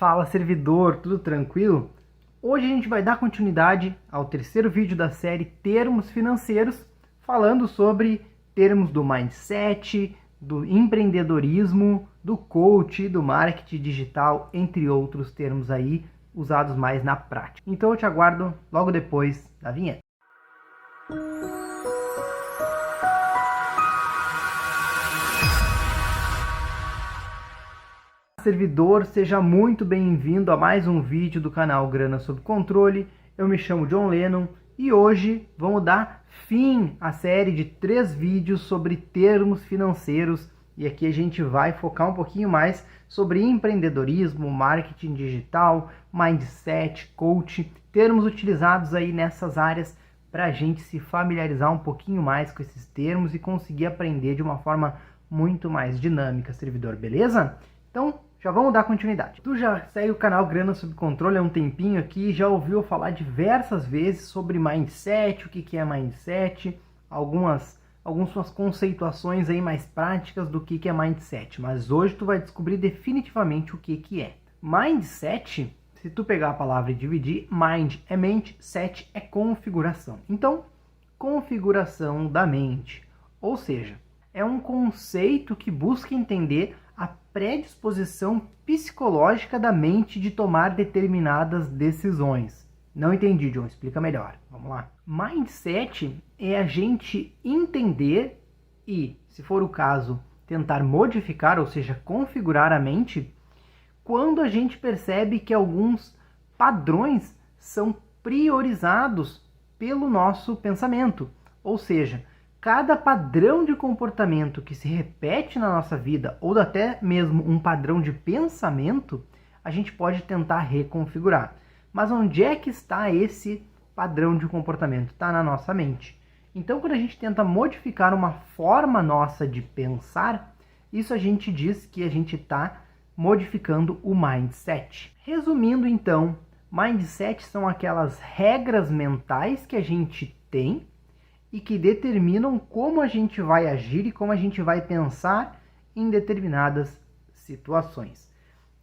Fala servidor, tudo tranquilo? Hoje a gente vai dar continuidade ao terceiro vídeo da série Termos Financeiros, falando sobre termos do mindset, do empreendedorismo, do coach, do marketing digital, entre outros termos aí usados mais na prática. Então eu te aguardo logo depois da vinheta. Servidor, seja muito bem-vindo a mais um vídeo do canal Grana Sob Controle. Eu me chamo John Lennon e hoje vamos dar fim à série de 3 vídeos sobre termos financeiros, e aqui a gente vai focar um pouquinho mais sobre empreendedorismo, marketing digital, mindset, coach, termos utilizados aí nessas áreas para a gente se familiarizar um pouquinho mais com esses termos e conseguir aprender de uma forma muito mais dinâmica, servidor, beleza? Então, já vamos dar continuidade. Tu já segue o canal Grana Sob Controle há um tempinho aqui, já ouviu falar diversas vezes sobre mindset, o que é mindset, algumas suas conceituações aí mais práticas do que é mindset. Mas hoje tu vai descobrir definitivamente o que é. Mindset, se tu pegar a palavra e dividir, mind é mente, set é configuração. Então, configuração da mente. Ou seja, é um conceito que busca entender a predisposição psicológica da mente de tomar determinadas decisões. Não entendi, John, explica melhor. Vamos lá. Mindset é a gente entender e, se for o caso, tentar modificar, ou seja, configurar a mente, quando a gente percebe que alguns padrões são priorizados pelo nosso pensamento. Ou seja, cada padrão de comportamento que se repete na nossa vida, ou até mesmo um padrão de pensamento, a gente pode tentar reconfigurar. Mas onde é que está esse padrão de comportamento? Está na nossa mente. Então, quando a gente tenta modificar uma forma nossa de pensar, isso a gente diz que a gente está modificando o mindset. Resumindo, então, mindset são aquelas regras mentais que a gente tem e que determinam como a gente vai agir e como a gente vai pensar em determinadas situações.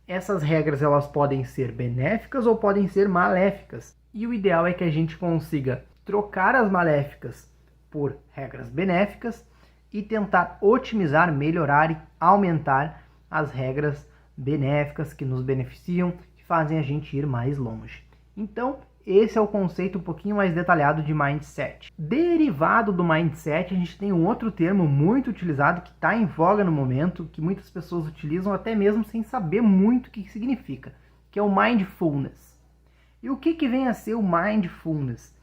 Essas regras elas podem ser benéficas ou podem ser maléficas. E o ideal é que a gente consiga trocar as maléficas por regras benéficas e tentar otimizar, melhorar e aumentar as regras benéficas que nos beneficiam, que fazem a gente ir mais longe. Então, esse é o conceito um pouquinho mais detalhado de mindset. Derivado do mindset, a gente tem um outro termo muito utilizado que está em voga no momento, que muitas pessoas utilizam até mesmo sem saber muito o que significa, que é o mindfulness. E o que vem a ser o mindfulness?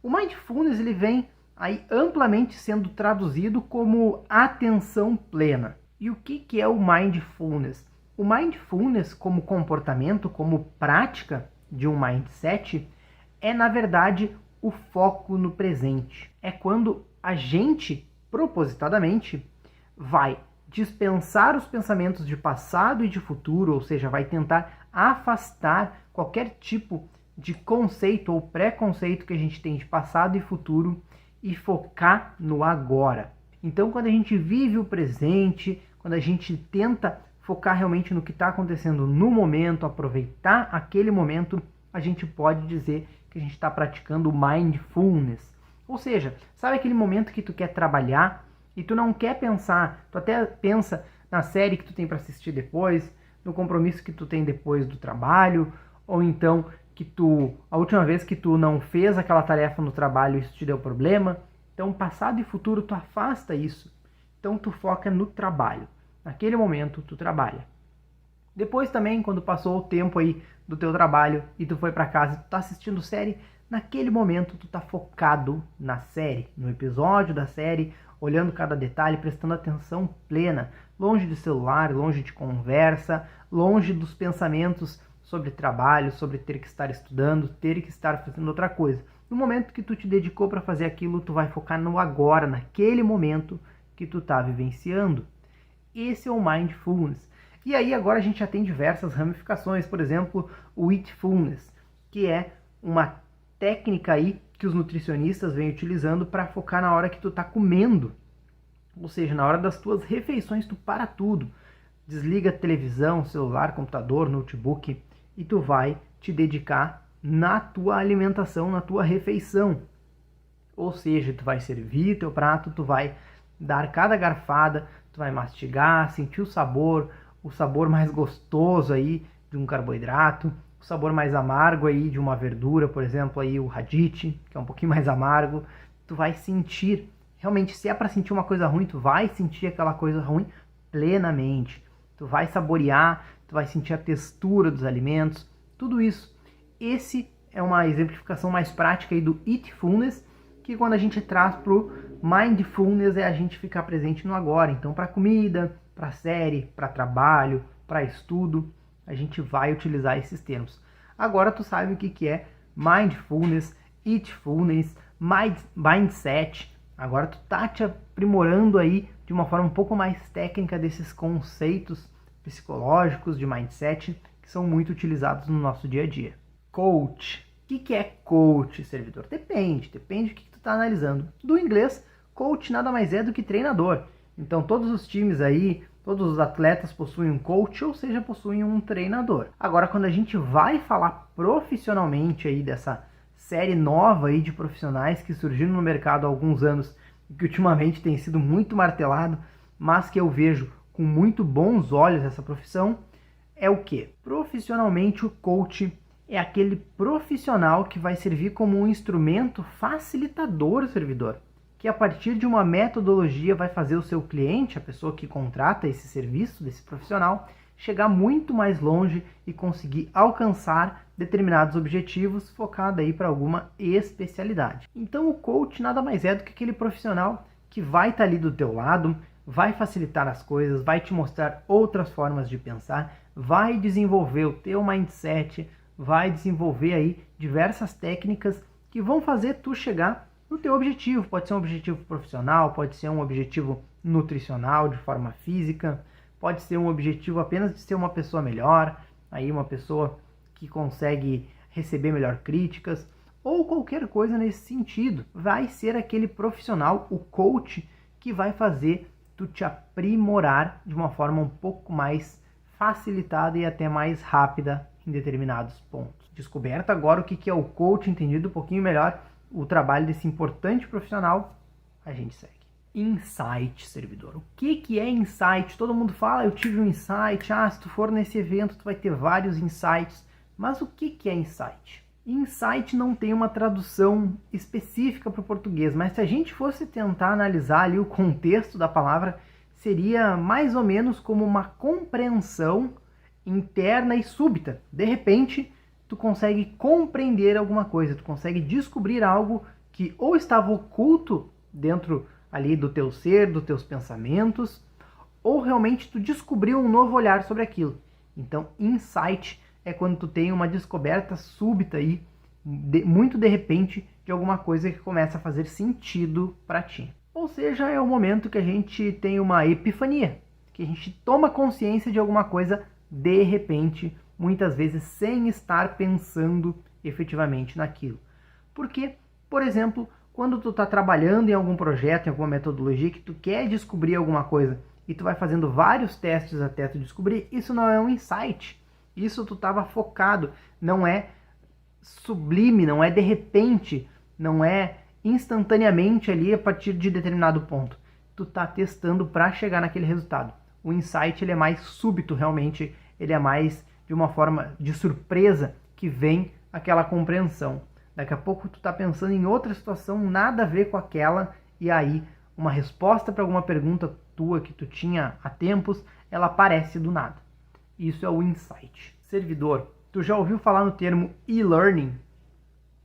O mindfulness ele vem aí amplamente sendo traduzido como atenção plena. E o que é o mindfulness? O mindfulness como comportamento, como prática de um mindset, é na verdade o foco no presente. É quando a gente, propositadamente, vai dispensar os pensamentos de passado e de futuro, ou seja, vai tentar afastar qualquer tipo de conceito ou preconceito que a gente tem de passado e futuro e focar no agora. Então, quando a gente vive o presente, quando a gente tenta focar realmente no que está acontecendo no momento, aproveitar aquele momento, a gente pode dizer que a gente está praticando mindfulness. Ou seja, sabe aquele momento que tu quer trabalhar e tu não quer pensar, tu até pensa na série que tu tem para assistir depois, no compromisso que tu tem depois do trabalho, ou então que a última vez que tu não fez aquela tarefa no trabalho, isso te deu problema. Então, passado e futuro, tu afasta isso. Então, tu foca no trabalho. Naquele momento, tu trabalha. Depois também, quando passou o tempo aí do teu trabalho e tu foi para casa e tu tá assistindo série, naquele momento tu tá focado na série, no episódio da série, olhando cada detalhe, prestando atenção plena, longe de celular, longe de conversa, longe dos pensamentos sobre trabalho, sobre ter que estar estudando, ter que estar fazendo outra coisa. No momento que tu te dedicou para fazer aquilo, tu vai focar no agora, naquele momento que tu tá vivenciando. Esse é o mindfulness. E aí agora a gente já tem diversas ramificações, por exemplo, o eatfulness, que é uma técnica aí que os nutricionistas vêm utilizando para focar na hora que tu tá comendo. Ou seja, na hora das tuas refeições tu para tudo. desliga a televisão, celular, computador, notebook e tu vai te dedicar na tua alimentação, na tua refeição. Ou seja, tu vai servir teu prato, tu vai dar cada garfada, tu vai mastigar, sentir o sabor mais gostoso aí de um carboidrato, o sabor mais amargo aí de uma verdura, por exemplo, aí o radite, que é um pouquinho mais amargo. Tu vai sentir, realmente, se é para sentir uma coisa ruim, tu vai sentir aquela coisa ruim plenamente. Tu vai saborear, tu vai sentir a textura dos alimentos, tudo isso. Esse é uma exemplificação mais prática aí do Eatfulness, que quando a gente traz pro Mindfulness é a gente ficar presente no agora. Então, para comida, para série, para trabalho, para estudo, a gente vai utilizar esses termos. Agora tu sabe o que é Mindfulness, Eatfulness, Mindset. Agora tu tá te aprimorando aí de uma forma um pouco mais técnica desses conceitos psicológicos de mindset que são muito utilizados no nosso dia a dia. Coach. O que é coach, servidor? Depende do que tu está analisando. Do inglês, coach nada mais é do que treinador. Então todos os times aí, todos os atletas possuem um coach, ou seja, possuem um treinador. Agora, quando a gente vai falar profissionalmente aí dessa série nova aí de profissionais que surgiram no mercado há alguns anos e que ultimamente tem sido muito martelado, mas que eu vejo com muito bons olhos essa profissão, é o quê? Profissionalmente, o coach é aquele profissional que vai servir como um instrumento facilitador, servidor, que a partir de uma metodologia vai fazer o seu cliente, a pessoa que contrata esse serviço desse profissional, chegar muito mais longe e conseguir alcançar determinados objetivos focado aí para alguma especialidade. Então o coach nada mais é do que aquele profissional que vai estar ali do teu lado, vai facilitar as coisas, vai te mostrar outras formas de pensar, vai desenvolver o teu mindset, vai desenvolver aí diversas técnicas que vão fazer tu chegar no teu objetivo. Pode ser um objetivo profissional, pode ser um objetivo nutricional de forma física, pode ser um objetivo apenas de ser uma pessoa melhor, aí uma pessoa que consegue receber melhor críticas, ou qualquer coisa nesse sentido. Vai ser aquele profissional, o coach, que vai fazer tu te aprimorar de uma forma um pouco mais facilitada e até mais rápida em determinados pontos. Descoberto agora o que é o coach, entendido um pouquinho melhor o trabalho desse importante profissional, a gente segue. Insight, servidor. O que é insight? Todo mundo fala, eu tive um insight, se tu for nesse evento tu vai ter vários insights. Mas o que é insight? Insight não tem uma tradução específica para o português, mas se a gente fosse tentar analisar ali o contexto da palavra, seria mais ou menos como uma compreensão interna e súbita. De repente, tu consegue compreender alguma coisa, tu consegue descobrir algo que ou estava oculto dentro ali do teu ser, dos teus pensamentos, ou realmente tu descobriu um novo olhar sobre aquilo. Então, insight é quando tu tem uma descoberta súbita aí, muito de repente, de alguma coisa que começa a fazer sentido para ti. Ou seja, é o momento que a gente tem uma epifania, que a gente toma consciência de alguma coisa de repente, muitas vezes sem estar pensando efetivamente naquilo. Porque, por exemplo, quando tu está trabalhando em algum projeto, em alguma metodologia, que tu quer descobrir alguma coisa e tu vai fazendo vários testes até tu descobrir, isso não é um insight. Isso tu estava focado, não é sublime, não é de repente, não é instantaneamente ali a partir de determinado ponto. Tu está testando para chegar naquele resultado. O insight ele é mais súbito, realmente, ele é mais de uma forma de surpresa que vem aquela compreensão. Daqui a pouco tu está pensando em outra situação, nada a ver com aquela, e aí uma resposta para alguma pergunta tua que tu tinha há tempos, ela aparece do nada. Isso é o insight. Servidor, tu já ouviu falar no termo e-learning?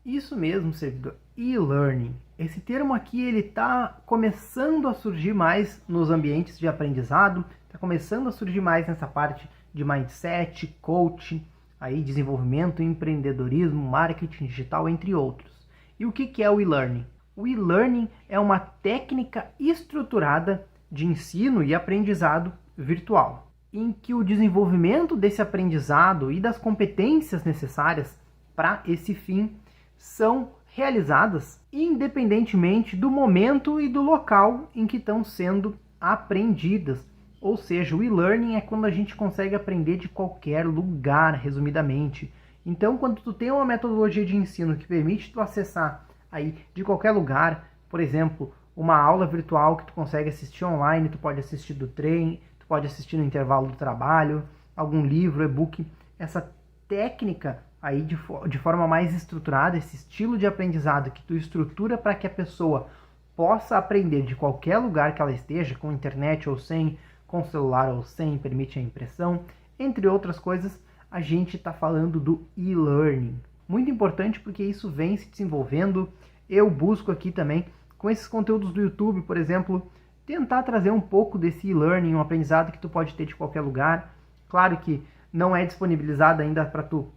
Isso mesmo, servidor, e-learning. Esse termo aqui ele está começando a surgir mais nos ambientes de aprendizado, está começando a surgir mais nessa parte de mindset, coaching, aí desenvolvimento, empreendedorismo, marketing digital, entre outros. E o que é o e-learning? O e-learning é uma técnica estruturada de ensino e aprendizado virtual, em que o desenvolvimento desse aprendizado e das competências necessárias para esse fim são realizadas independentemente do momento e do local em que estão sendo aprendidas. Ou seja, o e-learning é quando a gente consegue aprender de qualquer lugar, resumidamente. Então, quando tu tem uma metodologia de ensino que permite tu acessar aí de qualquer lugar, por exemplo, uma aula virtual que tu consegue assistir online, tu pode assistir do trem, tu pode assistir no intervalo do trabalho, algum livro, e-book, essa técnica aí de forma mais estruturada, esse estilo de aprendizado que tu estrutura para que a pessoa possa aprender de qualquer lugar que ela esteja, com internet ou sem, com celular ou sem, permite a impressão, entre outras coisas, a gente está falando do e-learning. Muito importante porque isso vem se desenvolvendo. Eu busco aqui também, com esses conteúdos do YouTube, por exemplo, tentar trazer um pouco desse e-learning, um aprendizado que tu pode ter de qualquer lugar. Claro que não é disponibilizado ainda para tu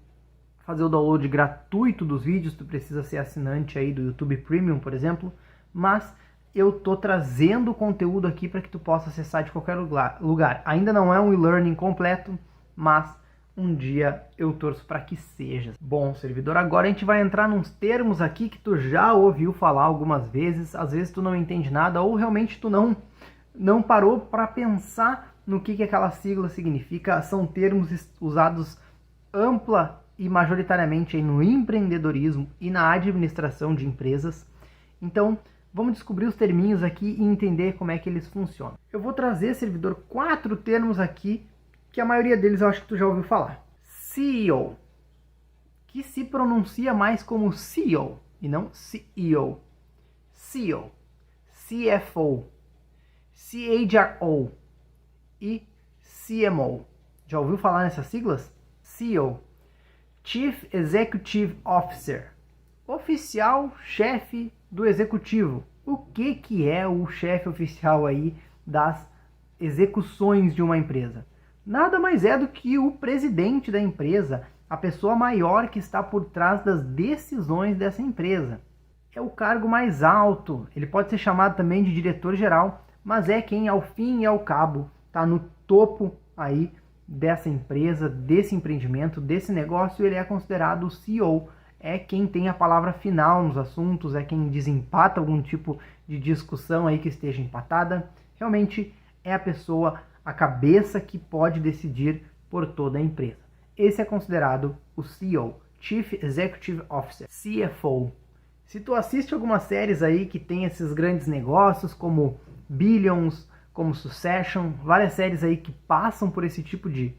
fazer o download gratuito dos vídeos, tu precisa ser assinante aí do YouTube Premium, por exemplo, mas eu tô trazendo o conteúdo aqui para que tu possa acessar de qualquer lugar. Ainda não é um e-learning completo, mas um dia eu torço para que seja. Bom, servidor, agora a gente vai entrar nos termos aqui que tu já ouviu falar algumas vezes, às vezes tu não entende nada ou realmente tu não parou para pensar no que aquela sigla significa. São termos usados ampla e majoritariamente aí no empreendedorismo e na administração de empresas. Então, vamos descobrir os terminhos aqui e entender como é que eles funcionam. Eu vou trazer, servidor, 4 termos aqui, que a maioria deles eu acho que tu já ouviu falar. CEO, que se pronuncia mais como CEO e não CEO. CEO, CFO, CHRO e CMO. Já ouviu falar nessas siglas? CEO, Chief Executive Officer, oficial chefe do executivo. O que é o chefe oficial aí das execuções de uma empresa? Nada mais é do que o presidente da empresa, a pessoa maior que está por trás das decisões dessa empresa. É o cargo mais alto, ele pode ser chamado também de diretor-geral, mas é quem ao fim e ao cabo está no topo aí dessa empresa, desse empreendimento, desse negócio. Ele é considerado o CEO, é quem tem a palavra final nos assuntos, é quem desempata algum tipo de discussão aí que esteja empatada. Realmente é a pessoa, a cabeça que pode decidir por toda a empresa. Esse é considerado o CEO, Chief Executive Officer, CFO. Se tu assiste algumas séries aí que tem esses grandes negócios, como Billions, como Succession, várias séries aí que passam por esse tipo de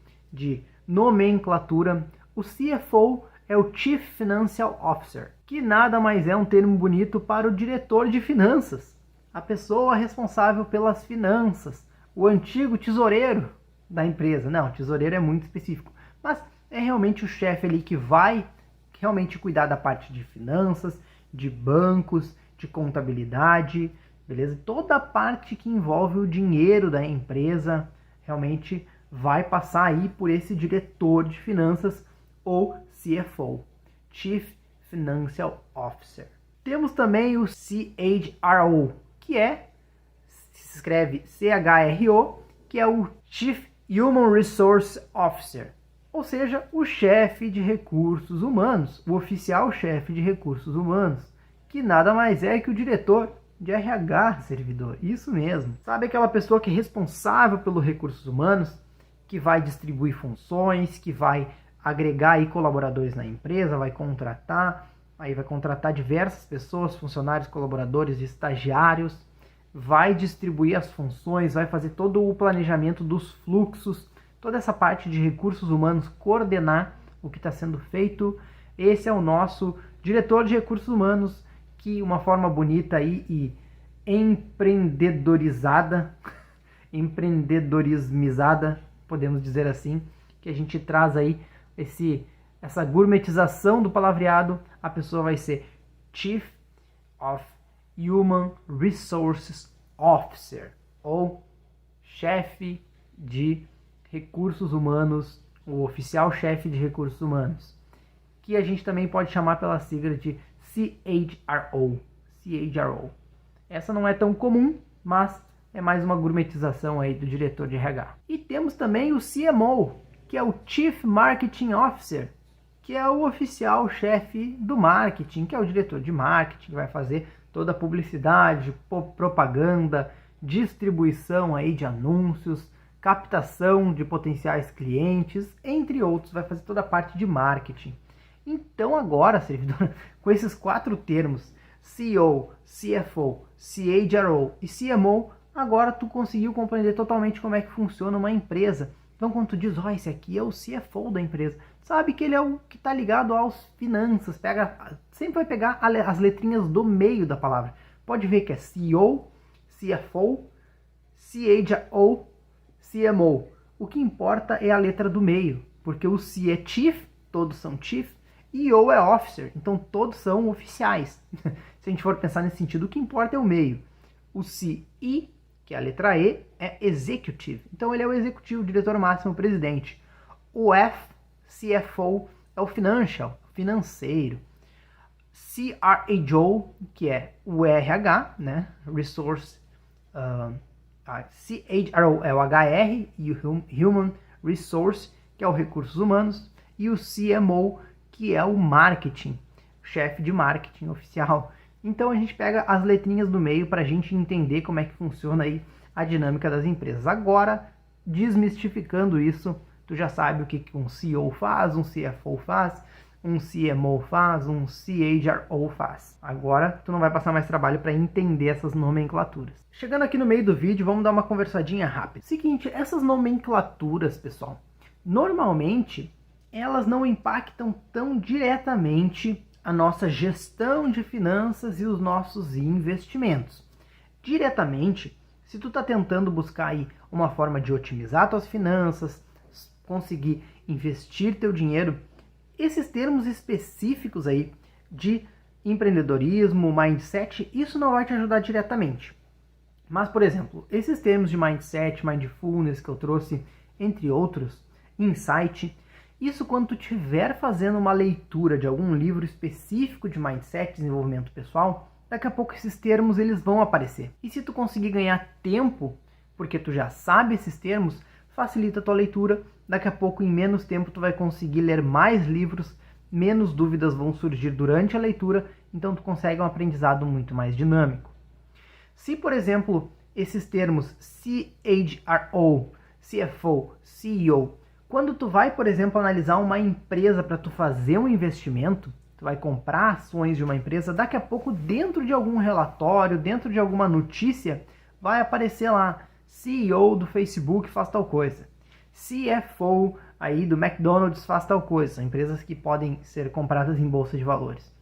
nomenclatura, o CFO é o Chief Financial Officer, que nada mais é um termo bonito para o diretor de finanças, a pessoa responsável pelas finanças, o antigo tesoureiro da empresa. Não, tesoureiro é muito específico, mas é realmente o chefe ali que vai realmente cuidar da parte de finanças, de bancos, de contabilidade, beleza? Toda a parte que envolve o dinheiro da empresa realmente vai passar aí por esse diretor de finanças ou CFO, Chief Financial Officer. Temos também o CHRO, que se escreve CHRO, que é o Chief Human Resource Officer, ou seja, o chefe de recursos humanos, o oficial chefe de recursos humanos, que nada mais é que o diretor de RH, servidor. Isso mesmo. Sabe aquela pessoa que é responsável pelos recursos humanos, que vai distribuir funções, que vai agregar aí colaboradores na empresa, vai contratar diversas pessoas, funcionários, colaboradores, estagiários, vai distribuir as funções, vai fazer todo o planejamento dos fluxos, toda essa parte de recursos humanos, coordenar o que está sendo feito. Esse é o nosso diretor de recursos humanos, que uma forma bonita aí e empreendedorismizada, podemos dizer assim, que a gente traz aí essa gourmetização do palavreado. A pessoa vai ser Chief of Human Resources Officer, ou chefe de recursos humanos, o oficial chefe de recursos humanos, que a gente também pode chamar pela sigla de CHRO. Essa não é tão comum, mas é mais uma gourmetização aí do diretor de RH. E temos também o CMO, que é o Chief Marketing Officer, que é o oficial chefe do marketing, que é o diretor de marketing, que vai fazer toda a publicidade, propaganda, distribuição aí de anúncios, captação de potenciais clientes, entre outros, vai fazer toda a parte de marketing. Então agora, servidor, com esses 4 termos, CEO, CFO, CHRO e CMO, agora tu conseguiu compreender totalmente como é que funciona uma empresa. Então quando tu diz, esse aqui é o CFO da empresa, sabe que ele é o que está ligado às finanças, sempre vai pegar as letrinhas do meio da palavra. Pode ver que é CEO, CFO, CHRO, CMO. O que importa é a letra do meio, porque o C é Chief, todos são Chief, e O é Officer, então todos são oficiais. Se a gente for pensar nesse sentido, o que importa é o meio. O CE, que é a letra E, é Executive, então ele é o executivo, o diretor máximo, o presidente. O F, CFO, é o Financial, financeiro. CRHO, que é o RH, né? Resource, CHRO é o HR e o Human Resource, que é o recursos humanos, e o CMO, que é o marketing, chefe de marketing oficial. Então a gente pega as letrinhas do meio para a gente entender como é que funciona aí a dinâmica das empresas. Agora, desmistificando isso, tu já sabe o que um CEO faz, um CFO faz, um CMO faz, um CHRO faz. Agora tu não vai passar mais trabalho para entender essas nomenclaturas. Chegando aqui no meio do vídeo, vamos dar uma conversadinha rápida. Seguinte, essas nomenclaturas, pessoal, normalmente elas não impactam tão diretamente a nossa gestão de finanças e os nossos investimentos. Diretamente, se tu está tentando buscar aí uma forma de otimizar tuas finanças, conseguir investir teu dinheiro, esses termos específicos aí de empreendedorismo, mindset, isso não vai te ajudar diretamente. Mas, por exemplo, esses termos de mindset, mindfulness que eu trouxe, entre outros, insight, isso quando tu estiver fazendo uma leitura de algum livro específico de mindset, desenvolvimento pessoal, daqui a pouco esses termos eles vão aparecer. E se tu conseguir ganhar tempo, porque tu já sabe esses termos, facilita a tua leitura. Daqui a pouco, em menos tempo, tu vai conseguir ler mais livros, menos dúvidas vão surgir durante a leitura, então tu consegue um aprendizado muito mais dinâmico. Se, por exemplo, esses termos CHRO, CFO, CEO, quando tu vai, por exemplo, analisar uma empresa para tu fazer um investimento, tu vai comprar ações de uma empresa, daqui a pouco dentro de algum relatório, dentro de alguma notícia, vai aparecer lá, CEO do Facebook faz tal coisa, CFO aí do McDonald's faz tal coisa, são empresas que podem ser compradas em bolsa de valores.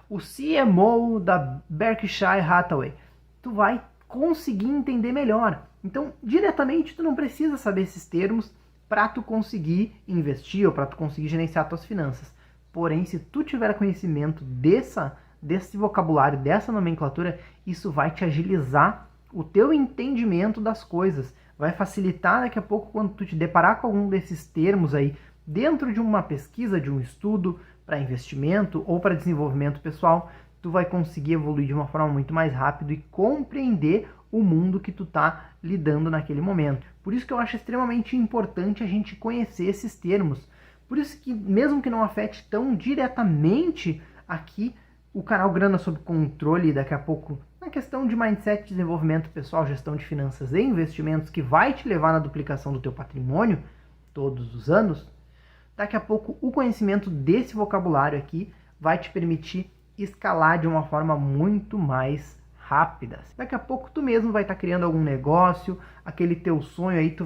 O CMO da Berkshire Hathaway, tu vai conseguir entender melhor. Então, diretamente, tu não precisa saber esses termos para tu conseguir investir ou para tu conseguir gerenciar tuas finanças. Porém, se tu tiver conhecimento desse vocabulário, dessa nomenclatura, isso vai te agilizar o teu entendimento das coisas. Vai facilitar daqui a pouco quando tu te deparar com algum desses termos aí dentro de uma pesquisa, de um estudo para investimento ou para desenvolvimento pessoal, tu vai conseguir evoluir de uma forma muito mais rápida e compreender o mundo que tu está lidando naquele momento. Por isso que eu acho extremamente importante a gente conhecer esses termos. Por isso que, mesmo que não afete tão diretamente aqui o canal Grana Sob Controle, daqui a pouco na questão de mindset, desenvolvimento pessoal, gestão de finanças e investimentos, que vai te levar na duplicação do teu patrimônio todos os anos, daqui a pouco o conhecimento desse vocabulário aqui vai te permitir escalar de uma forma muito mais rápida. Daqui a pouco tu mesmo vai estar criando algum negócio, aquele teu sonho aí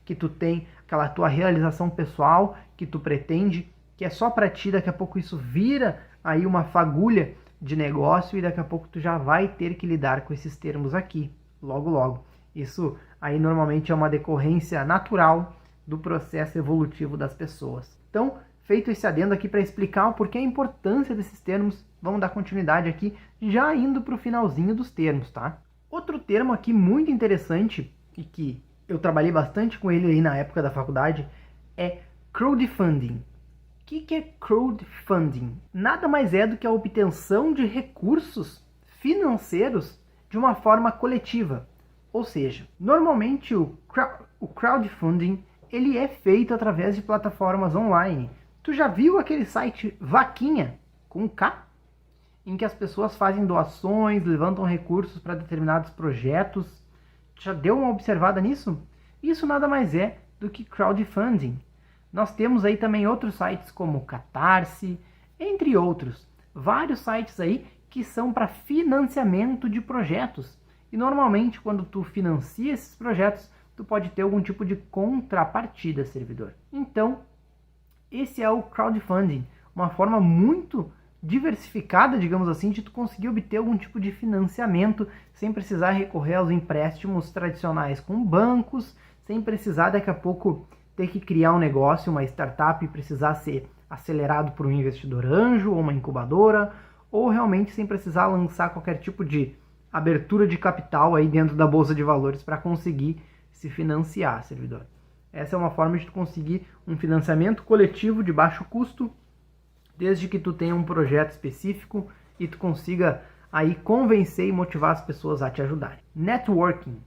que tu tem, aquela tua realização pessoal que tu pretende, que é só para ti, daqui a pouco isso vira aí uma fagulha de negócio e daqui a pouco tu já vai ter que lidar com esses termos aqui, logo logo. Isso aí normalmente é uma decorrência natural do processo evolutivo das pessoas. Então, feito esse adendo aqui para explicar o porquê a importância desses termos, vamos dar continuidade aqui, já indo para o finalzinho dos termos, tá? Outro termo aqui muito interessante, e que eu trabalhei bastante com ele aí na época da faculdade, é crowdfunding. O que é crowdfunding? Nada mais é do que a obtenção de recursos financeiros de uma forma coletiva. Ou seja, normalmente o crowdfunding ele é feito através de plataformas online. Tu já viu aquele site Vaquinha, com K? Em que as pessoas fazem doações, levantam recursos para determinados projetos. Já deu uma observada nisso? Isso nada mais é do que crowdfunding. Nós temos aí também outros sites como Catarse, entre outros. Vários sites aí que são para financiamento de projetos. E normalmente quando tu financia esses projetos, tu pode ter algum tipo de contrapartida, servidor. Então, esse é o crowdfunding, uma forma muito diversificada, digamos assim, de tu conseguir obter algum tipo de financiamento sem precisar recorrer aos empréstimos tradicionais com bancos, sem precisar daqui a pouco ter que criar um negócio, uma startup e precisar ser acelerado por um investidor anjo ou uma incubadora, ou realmente sem precisar lançar qualquer tipo de abertura de capital aí dentro da bolsa de valores para conseguir se financiar, servidor. Essa é uma forma de tu conseguir um financiamento coletivo de baixo custo, desde que tu tenha um projeto específico e tu consiga aí convencer e motivar as pessoas a te ajudarem. Networking.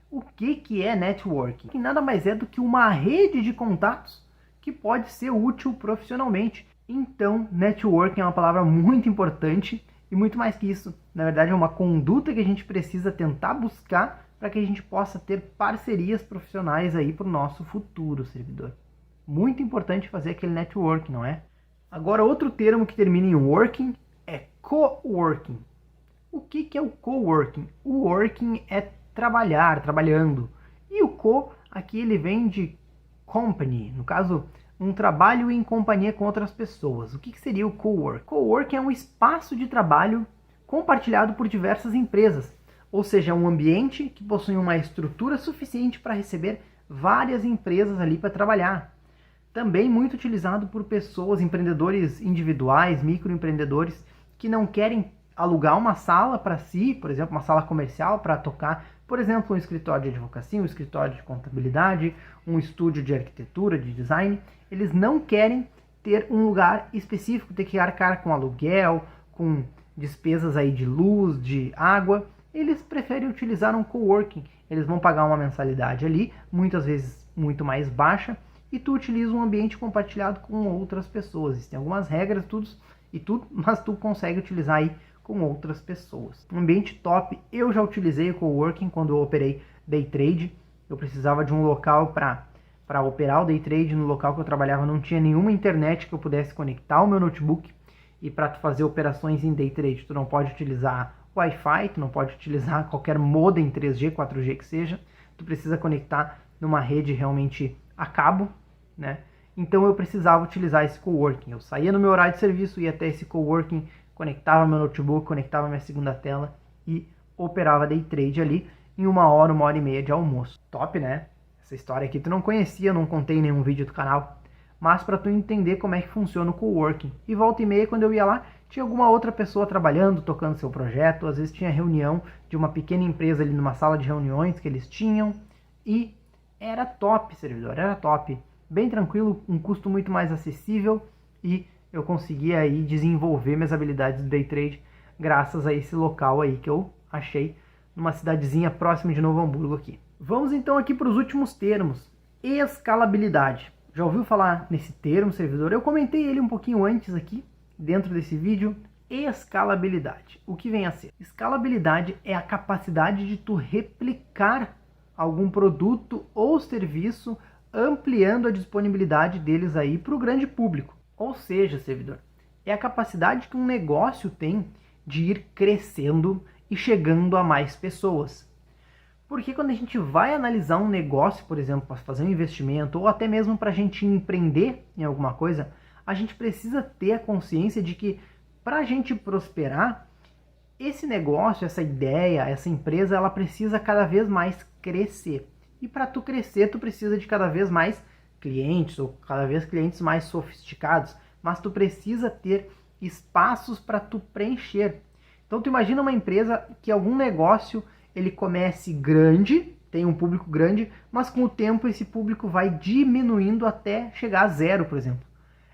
O que é networking? Que nada mais é do que uma rede de contatos que pode ser útil profissionalmente. Então, networking é uma palavra muito importante e muito mais que isso. Na verdade, é uma conduta que a gente precisa tentar buscar para que a gente possa ter parcerias profissionais aí para o nosso futuro, servidor. Muito importante fazer aquele networking, não é? Agora, outro termo que termina em working é coworking. O que é o coworking? O working é trabalhar, trabalhando. E o co, aqui ele vem de company, no caso, um trabalho em companhia com outras pessoas. O que seria o cowork? Coworking é um espaço de trabalho compartilhado por diversas empresas, ou seja, é um ambiente que possui uma estrutura suficiente para receber várias empresas ali para trabalhar. Também muito utilizado por pessoas, empreendedores individuais, microempreendedores, que não querem alugar uma sala para si, por exemplo, uma sala comercial para tocar, por exemplo, um escritório de advocacia, um escritório de contabilidade, um estúdio de arquitetura, de design. Eles não querem ter um lugar específico, ter que arcar com aluguel, com despesas aí de luz, de água. Eles preferem utilizar um coworking. Eles vão pagar uma mensalidade ali, muitas vezes muito mais baixa, e tu utiliza um ambiente compartilhado com outras pessoas. Existem algumas regras, mas tu consegue utilizar aí com outras pessoas. Um ambiente top. Eu já utilizei o coworking quando eu operei day trade. Eu precisava de um local para operar o day trade. No local que eu trabalhava não tinha nenhuma internet que eu pudesse conectar o meu notebook. E para tu fazer operações em day trade, tu não pode utilizar Wi-Fi, tu não pode utilizar qualquer modem 3G, 4G que seja. Tu precisa conectar numa rede realmente a cabo, né? Então eu precisava utilizar esse coworking. Eu saía no meu horário de serviço, ia até esse coworking, conectava meu notebook, conectava minha segunda tela e operava day trade ali em 1 hora e meia de almoço. Top, né? Essa história aqui tu não conhecia, eu não contei em nenhum vídeo do canal. Mas para tu entender como é que funciona o coworking. E volta e meia, quando eu ia lá, tinha alguma outra pessoa trabalhando, tocando seu projeto. Às vezes tinha reunião de uma pequena empresa ali numa sala de reuniões que eles tinham. E era top, servidor, era top. Bem tranquilo, um custo muito mais acessível e eu conseguia aí desenvolver minhas habilidades de day trade graças a esse local aí que eu achei numa cidadezinha próxima de Novo Hamburgo aqui. Vamos então aqui para os últimos termos. Escalabilidade. Já ouviu falar nesse termo, servidor? Eu comentei ele um pouquinho antes aqui, dentro desse vídeo. Escalabilidade. O que vem a ser? Escalabilidade é a capacidade de tu replicar algum produto ou serviço, ampliando a disponibilidade deles aí para o grande público. Ou seja, servidor, é a capacidade que um negócio tem de ir crescendo e chegando a mais pessoas. Porque quando a gente vai analisar um negócio, por exemplo, para fazer um investimento, ou até mesmo para a gente empreender em alguma coisa, a gente precisa ter a consciência de que para a gente prosperar, esse negócio, essa ideia, essa empresa, ela precisa cada vez mais crescer. E para tu crescer, tu precisa de cada vez mais clientes, ou cada vez clientes mais sofisticados, mas tu precisa ter espaços para tu preencher. Então tu imagina uma empresa que algum negócio ele comece grande, tem um público grande, mas com o tempo esse público vai diminuindo até chegar a zero, por exemplo.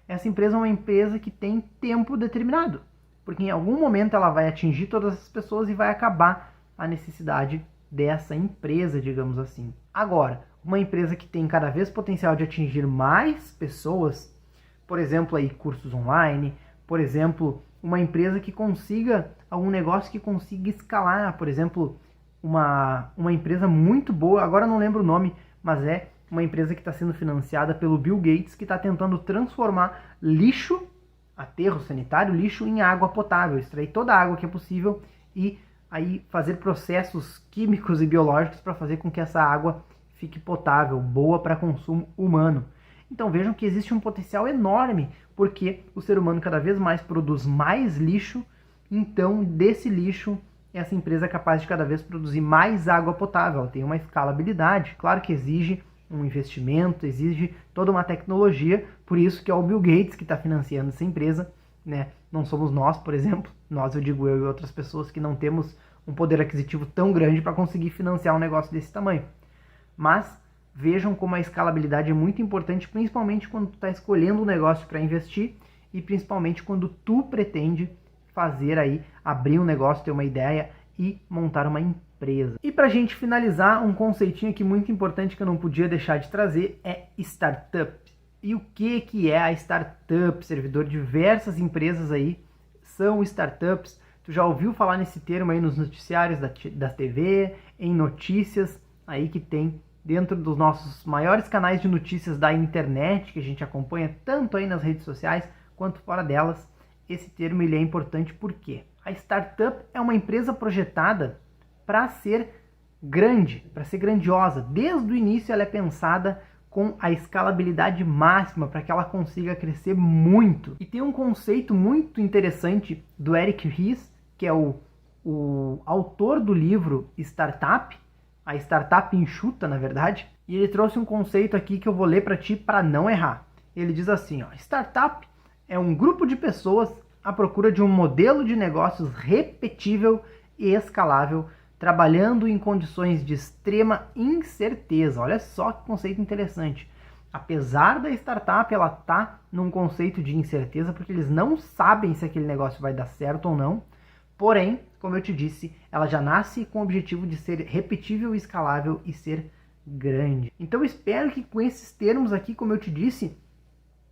Essa empresa é uma empresa que tem tempo determinado, porque em algum momento ela vai atingir todas as pessoas e vai acabar a necessidade dessa empresa, digamos assim. Agora, uma empresa que tem cada vez potencial de atingir mais pessoas, por exemplo, aí cursos online, por exemplo, uma empresa que consiga, algum negócio que consiga escalar, por exemplo, uma empresa muito boa, agora não lembro o nome, mas é uma empresa que está sendo financiada pelo Bill Gates, que está tentando transformar lixo, aterro sanitário, lixo em água potável, extrair toda a água que é possível e aí fazer processos químicos e biológicos para fazer com que essa água fique potável, boa para consumo humano. Então vejam que existe um potencial enorme, porque o ser humano cada vez mais produz mais lixo, então desse lixo essa empresa é capaz de cada vez produzir mais água potável. Ela tem uma escalabilidade, claro que exige um investimento, exige toda uma tecnologia, por isso que é o Bill Gates que está financiando essa empresa, né? Não somos nós, por exemplo, nós, eu digo eu e outras pessoas que não temos um poder aquisitivo tão grande para conseguir financiar um negócio desse tamanho. Mas vejam como a escalabilidade é muito importante, principalmente quando tu está escolhendo um negócio para investir e principalmente quando tu pretende fazer aí, abrir um negócio, ter uma ideia e montar uma empresa. E para a gente finalizar, um conceitinho aqui muito importante que eu não podia deixar de trazer é startup. E o que é a startup? Servidor, diversas empresas aí são startups. Tu já ouviu falar nesse termo aí nos noticiários da TV, em notícias aí que tem dentro dos nossos maiores canais de notícias da internet, que a gente acompanha tanto aí nas redes sociais quanto fora delas. Esse termo ele é importante porque a startup é uma empresa projetada para ser grande, para ser grandiosa. Desde o início ela é pensada com a escalabilidade máxima para que ela consiga crescer muito. E tem um conceito muito interessante do Eric Ries, que é o autor do livro Startup, a startup enxuta, na verdade, e ele trouxe um conceito aqui que eu vou ler para ti para não errar. Ele diz assim, ó, startup é um grupo de pessoas à procura de um modelo de negócios repetível e escalável, trabalhando em condições de extrema incerteza. Olha só que conceito interessante. Apesar da startup, ela está num conceito de incerteza, porque eles não sabem se aquele negócio vai dar certo ou não. Porém, como eu te disse, ela já nasce com o objetivo de ser repetível, escalável e ser grande. Então eu espero que com esses termos aqui, como eu te disse,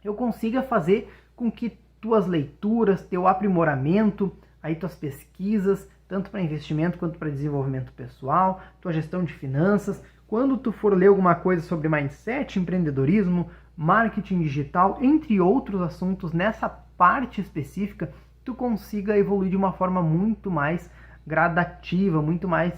eu consiga fazer com que tuas leituras, teu aprimoramento, aí tuas pesquisas, tanto para investimento quanto para desenvolvimento pessoal, tua gestão de finanças, quando tu for ler alguma coisa sobre mindset, empreendedorismo, marketing digital, entre outros assuntos, nessa parte específica, tu consiga evoluir de uma forma muito mais gradativa, muito mais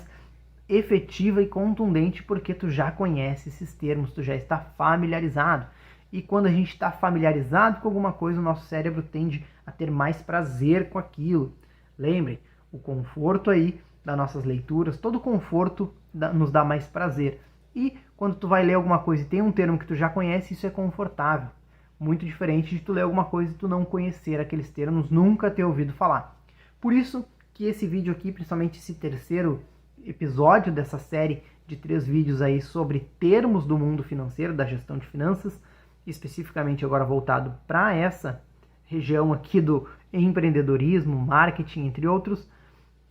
efetiva e contundente, porque tu já conhece esses termos, tu já está familiarizado. E quando a gente está familiarizado com alguma coisa, o nosso cérebro tende a ter mais prazer com aquilo. Lembrem, o conforto aí das nossas leituras, todo conforto nos dá mais prazer. E quando tu vai ler alguma coisa e tem um termo que tu já conhece, isso é confortável. Muito diferente de tu ler alguma coisa e tu não conhecer aqueles termos, nunca ter ouvido falar. Por isso que esse vídeo aqui, principalmente esse terceiro episódio dessa série de 3 vídeos aí sobre termos do mundo financeiro, da gestão de finanças, especificamente agora voltado para essa região aqui do empreendedorismo, marketing, entre outros,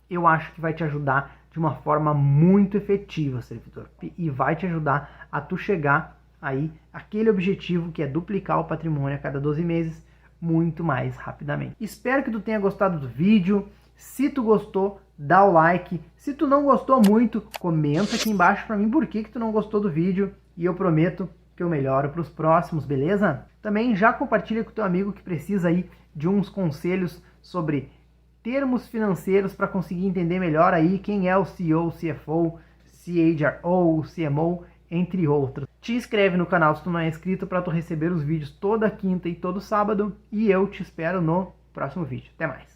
eu acho que vai te ajudar de uma forma muito efetiva, servidor, e vai te ajudar a tu chegar aí aquele objetivo que é duplicar o patrimônio a cada 12 meses muito mais rapidamente. Espero que tu tenha gostado do vídeo. Se tu gostou, dá o like. Se tu não gostou muito, comenta aqui embaixo para mim por que tu não gostou do vídeo e eu prometo que eu melhoro para os próximos, beleza? Também já compartilha com o teu amigo que precisa aí de uns conselhos sobre termos financeiros para conseguir entender melhor aí quem é o CEO, CFO, CHRO, CMO, entre outros. Te inscreve no canal se tu não é inscrito para tu receber os vídeos toda quinta e todo sábado e eu te espero no próximo vídeo. Até mais!